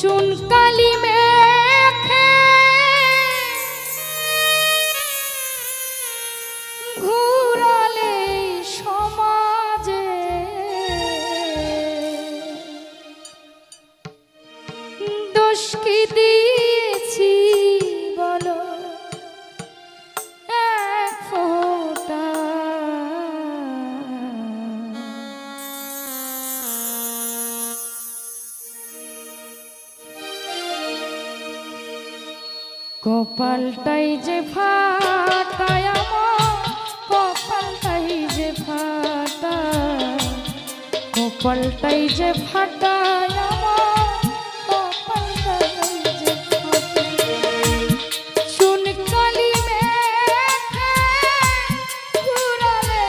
চুন কালি মেখে ঘুরালে সমাজে দোষ কি দিয়েছি বলো এক ফোঁটা। কপালটাই যে ফাটায় আমার, কপালটাই যে ফাটায়, কপালটাই যে ফাটায় আমার, কপালটাই যে ফাটায়। চুন কালি মেখে ঘুরালে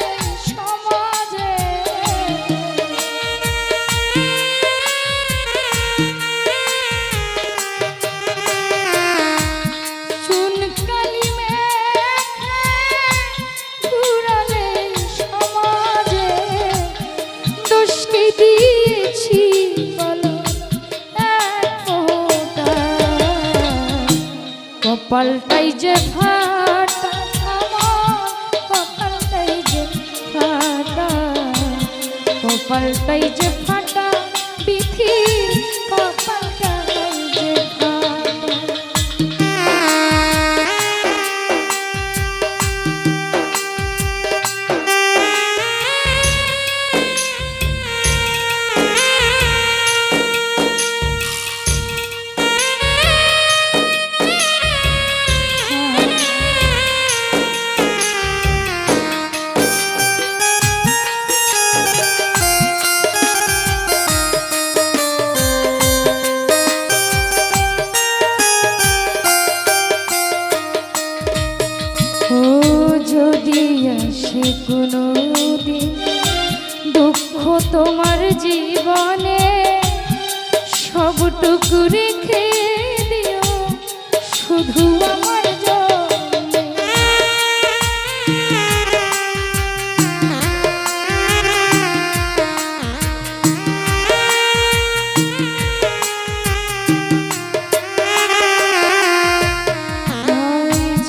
সমাজে কপালটাই যে ফাটা আমার, কপালটাই যে ফাটা, কপালটাই যে ফাটা বিধির, কপালটাই যে ফাটা। কোনো দিন দুঃখ তোমার জীবনে সবটুকু রেখে দিও শুধু আমার জন্যে।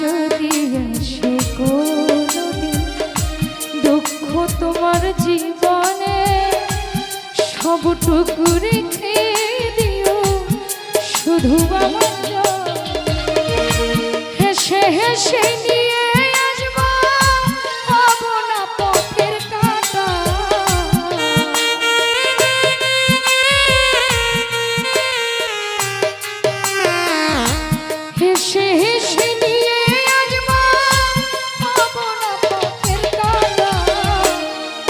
যদি আসে তোমার জীবনে সবটুকু রেখে দিও শুধু আমার হেসে হেসে নিয়ে আসবো হব না পথের কাঁটা। হেসে হেসে নিয়ে আসবো হব না পথের কাঁটা।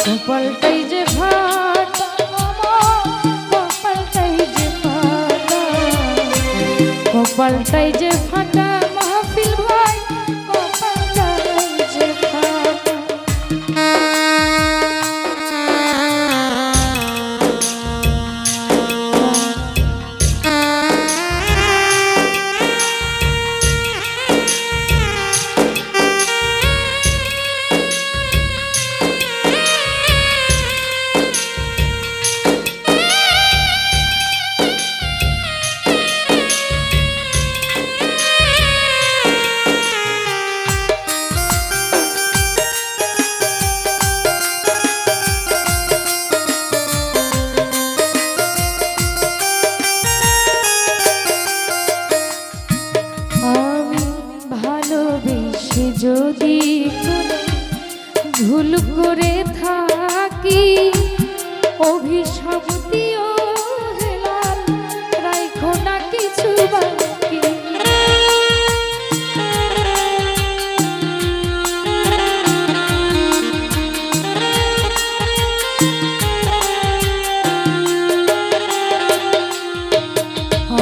কপালটাই যে ফাটা আমার, কপালটাই যে ফাটা, কপালটাই যে ফাটা মাহফিল ভাই, কপালটাই যে ফাটা। যদি ভুল করে থাকি অভিশাপ দিও হেলাল, রাখো না কিছু বাকি।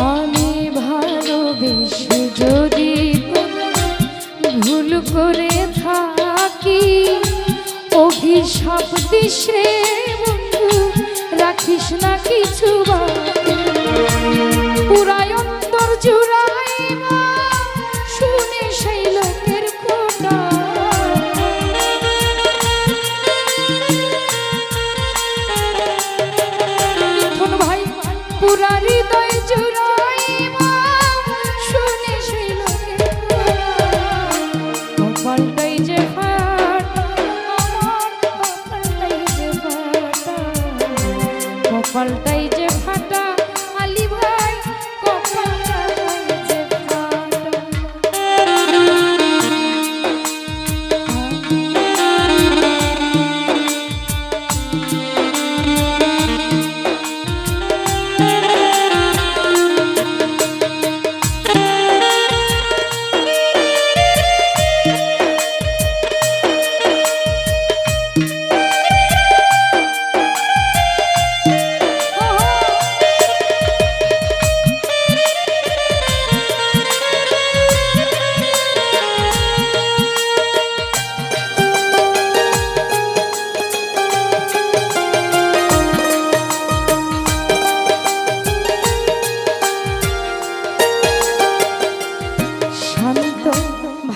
আমি ভালোবেসে যদি ভুল করে থাকি অভিশাপ দিস রে বন্ধু, রাখিস না কিছু বাকি। পুরায় অন্তর জুড়াইবা শুনে সেই লোকের কথা, ভাই পুরা হৃদয় জুড়া কপালটাই যে ফাটা আলী ভাই কপালটাই যে ফাটা।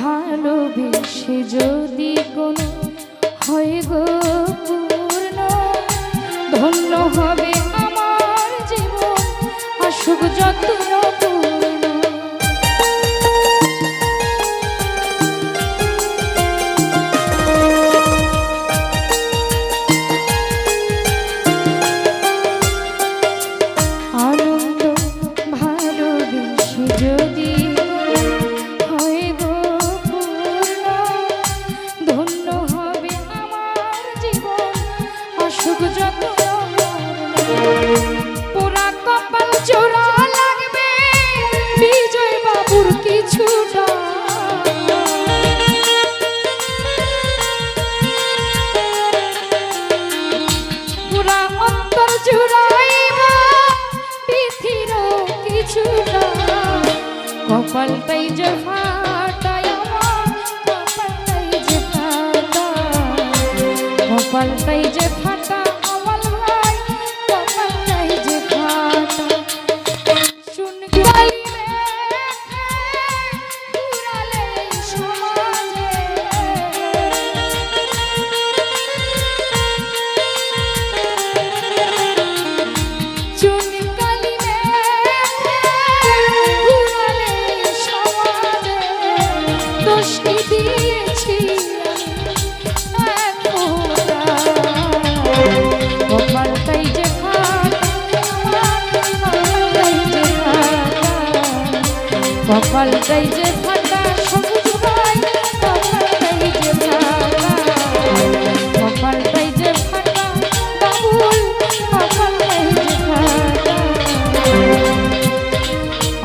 ভালোবেসে যদি কোনো হয় গো পূর্ণ, ধন্য হবে আমার জীবন আসুক যত্ন পূর্ণ। আনন্দ ভালোবেসে যদি পুরা কপাল জোড়া লাগবে বিজয় বাবুর কিছুটা, পুরা অন্তর জোড়াইব পৃথিবীর কিছুটা। কপালটাই যে ফাটায় আমার কপালটাই যে ফাটা, কপালটাই যে ফাটা কপালটাই যে ফাটা সবুজ ভাই, কপালটাই যে ফাটা, কপালটাই যে ফাটা বাবুল, কপালটাই যে ফাটা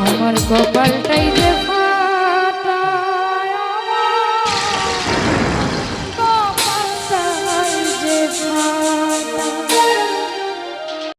আমার কপাল।